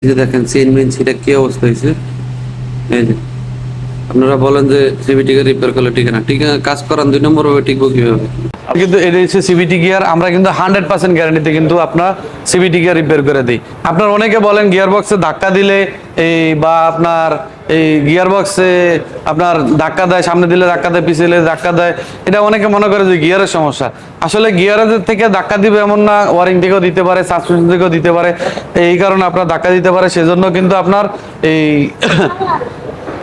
যে দেখেন chain main সেটা কি অবস্থা হয়েছে। এই যে আপনারা বলেন যে সিভিটি কে রিপেয়ার করলে ঠিক না, ঠিক কাজ করান 2 নম্বর ভাবে টিকবো কিভাবে? কিন্তু এটা হচ্ছে সিভিটি গিয়ার, আমরা কিন্তু 100% গ্যারান্টিতে কিন্তু আপনার সিভিটি গিয়ার রিপেয়ার করে দিই। আপনার অনেকে বলেন গিয়ার বক্সে ধাক্কা দিলে এই বা আপনার এই গিয়ার বক্সে আপনার ধাক্কা দেয়, সামনে দিলে ধাক্কা দেয়, পিছিয়ে দিলে ধাক্কা দেয়, এটা অনেকে মনে করে যে গিয়ারের সমস্যা। আসলে গিয়ারের থেকে ধাক্কা দিবে এমন না, ওয়ারিং থেকেও দিতে পারে, সাসপেনশন থেকেও দিতে পারে, এই কারণে আপনার ধাক্কা দিতে পারে। সেজন্য কিন্তু আপনার এই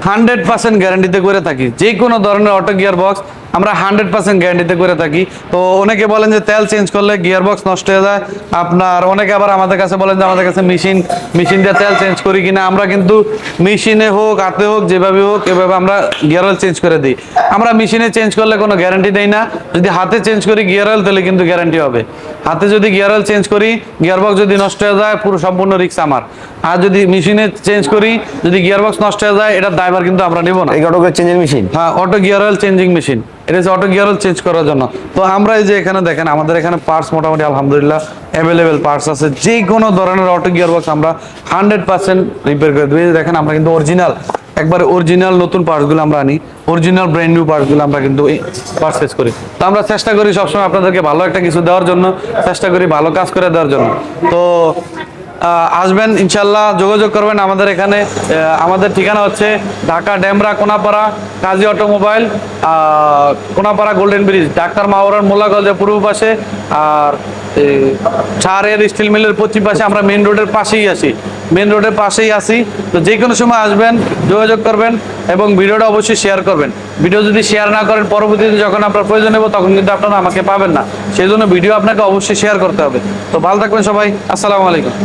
100% গ্যারান্টিতে করে থাকি। যে কোনো ধরনের অটো গিয়ার বক্স আমরা 100% গ্যারান্টিতে করে থাকি। তো অনেকে বলেন যে তেল চেঞ্জ করলে গিয়ার বক্স নষ্ট হয়ে যায়, আপনার অনেকে আবার আমাদের কাছে বলেন যে আমাদের কাছে মেশিন দিয়ে তেল চেঞ্জ করি কিনা। আমরা কিন্তু মেশিনে হোক হাতে হোক যেভাবে হোক এভাবে আমরা গিয়ার অয়েল চেঞ্জ করে দিই। আমরা মেশিনে চেঞ্জ করলে কোনো গ্যারান্টি দেই না, যদি হাতে চেঞ্জ করি গিয়ার অয়েল তাহলে কিন্তু গ্যারান্টি হবে। হাতে যদি গিয়ার অয়েল চেঞ্জ করি, গিয়ার বক্স যদি নষ্ট হয়ে যায় পুরো সম্পূর্ণ রিস্ক আমার। আর যদি মেশিনে চেঞ্জ করি, যদি গিয়ার বক্স নষ্ট হয়ে যায়, এটার দায়ভার কিন্তু আমরা নেব না। এই অটো গিয়ার চেঞ্জিং মেশিন, হ্যাঁ, auto gear oil changing machine, এটা হচ্ছে অটো গিয়ার অয়েল চেঞ্জ করার জন্য। তো আমরা এই যে এখানে দেখেন আমাদের এখানে পার্টস মোটামুটি আলহামদুলিল্লাহ অ্যাভেলেবেল পার্টস আছে। যে কোনো ধরনের অটো গিয়ার বক্স আমরা 100% রিপেয়ার করে দিই। দেখেন আমরা কিন্তু অরিজিনাল একবার অরিজিনাল নতুন পার্টসগুলো আমরা আনি, অরিজিনাল ব্র্যান্ড নিউ পার্টসগুলো আমরা কিন্তু পারচেজ করি। তো আমরা চেষ্টা করি সবসময় আপনাদেরকে ভালো একটা কিছু দেওয়ার জন্য, চেষ্টা করি ভালো কাজ করে দেওয়ার জন্য। তো আসবেন ইনশাল্লাহ, যোগাযোগ করবেন আমাদের এখানে। আমাদের ঠিকানা হচ্ছে Dhaka Demra Konapara Kazi automobile, Konapara golden bridge, ডাক্তার মাওরার মোল্লা কলেজের পূর্ব পাশে, আর ছাড়ের স্টিল মিলের পশ্চিম পাশে। আমরা মেন রোডের পাশেই আছি, মেন রোডের পাশেই আছি। তো যে কোনো সময় আসবেন, যোগাযোগ করবেন এবং ভিডিওটা অবশ্যই শেয়ার করবেন। ভিডিও যদি শেয়ার না করেন, পরবর্তীতে যখন আপনার প্রয়োজন হবে তখন কিন্তু আপনারা আমাকে পাবেন না। সেই জন্য ভিডিও আপনাকে অবশ্যই শেয়ার করতে হবে। তো ভালো থাকবেন সবাই, আসসালামু আলাইকুম।